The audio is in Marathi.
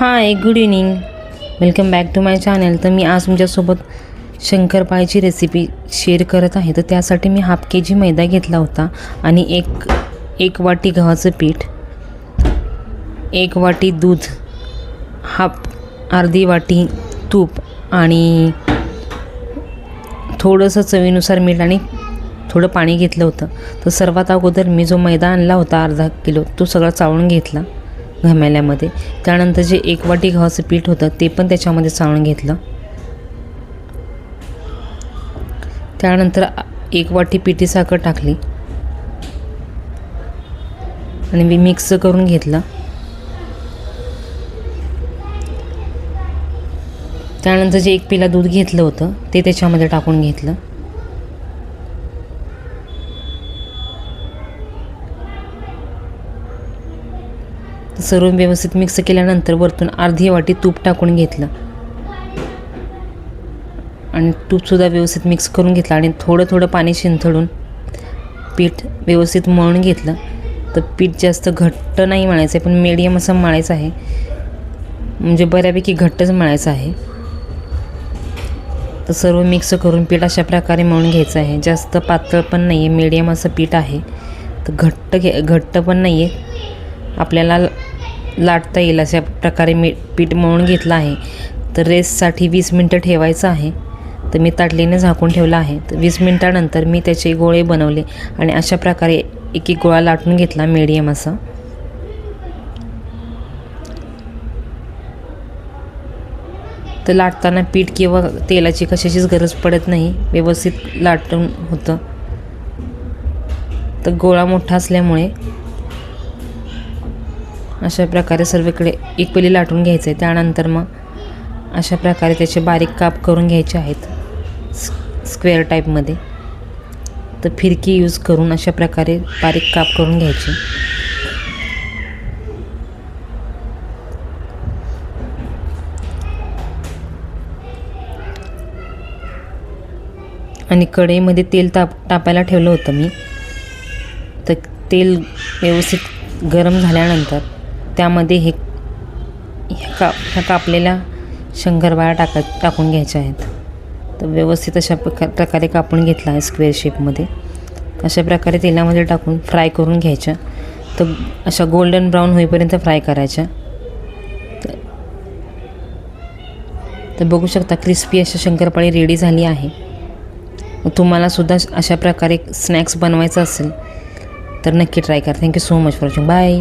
High, good evening. Welcome back to my channel. तर मी आज तुमच्यासोबत शंकरपाळीची रेसिपी शेअर करत आहे. तर त्यासाठी मी हाफ KG मैदा घेतला होता आणि एक वाटी गव्हाचं पीठ, 1 वाटी दूध, अर्धी वाटी तूप आणि थोडंसं चवीनुसार मीठ आणि थोडं पाणी घेतलं होतं. तर सर्वात अगोदर मी जो मैदा आणला होता अर्धा किलो, तो सगळा चाळून घेतला घमेल्यामध्ये. त्यानंतर जे 1 वाटी गव्हाचं पीठ होतं ते पण त्याच्यामध्ये चाळून घेतलं. त्यानंतर 1 वाटी पिठी साखर टाकली आणि मी मिक्स करून घेतलं. त्यानंतर जे 1 पेला दूध घेतलं होतं ते त्याच्यामध्ये टाकून घेतलं. सर्व व्यवस्थित मिक्स केल्यानंतर वरतून अर्धी वाटी तूप टाकून घेतलं आणि तूपसुद्धा व्यवस्थित मिक्स करून घेतलं आणि थोडं पाणी शिंतळून पीठ व्यवस्थित मळून घेतलं. तर पीठ जास्त घट्ट नाही मळायचं आहे, पण मीडियम असं मळायचं आहे, म्हणजे बऱ्यापैकी घट्टच मळायचं आहे. तर सर्व मिक्स करून पीठ अशा प्रकारे मळून घ्यायचं आहे. जास्त पातळ पण नाही आहे, मीडियम असं पीठ आहे. तर घट्ट पण नाही आहे, आपल्याला लाटता येईल अशा प्रकारे पीठ मळून घेतलं आहे. तर रेस्टसाठी 20 मिनटं ठेवायचं आहे. तर मी ताटलीने झाकून ठेवलं आहे. तर 20 मिनटानंतर मी त्याचे गोळे बनवले आणि अशा प्रकारे एक गोळा लाटून घेतला मीडियम असा. तर लाटताना पीठ किंवा तेलाची कशाचीच गरज पडत नाही, व्यवस्थित लाटून होतं. तर गोळा मोठा असल्यामुळे अशा प्रकारे सर्वकडे इक्वली लाटून घ्यायचं आहे. त्यानंतर मग अशा प्रकारे त्याचे बारीक काप करून घ्यायचे आहेत स्क्वेअर टाईपमध्ये. तर फिरकी यूज करून अशा प्रकारे बारीक काप करून घ्यायचे. आणि कढईमध्ये तेल तापायला ठेवलं होतं मी. तर तेल व्यवस्थित गरम झाल्यानंतर त्यामध्ये ह्या कापलेल्या शंकरपाळ्या टाकून घ्यायच्या आहेत. तर व्यवस्थित अशा प्रकारे कापून घेतला आहे स्क्वेअर शेपमध्ये. अशा प्रकारे तेलामध्ये टाकून फ्राय करून घ्यायच्या. तर अशा गोल्डन ब्राऊन होईपर्यंत फ्राय करायच्या. तर बघू शकता क्रिस्पी अशा शंकरपाळी रेडी झाली आहे. तुम्हालासुद्धा अशा प्रकारे स्नॅक्स बनवायचं असेल तर नक्की ट्राय करा. Thank you so much for watching. Bye.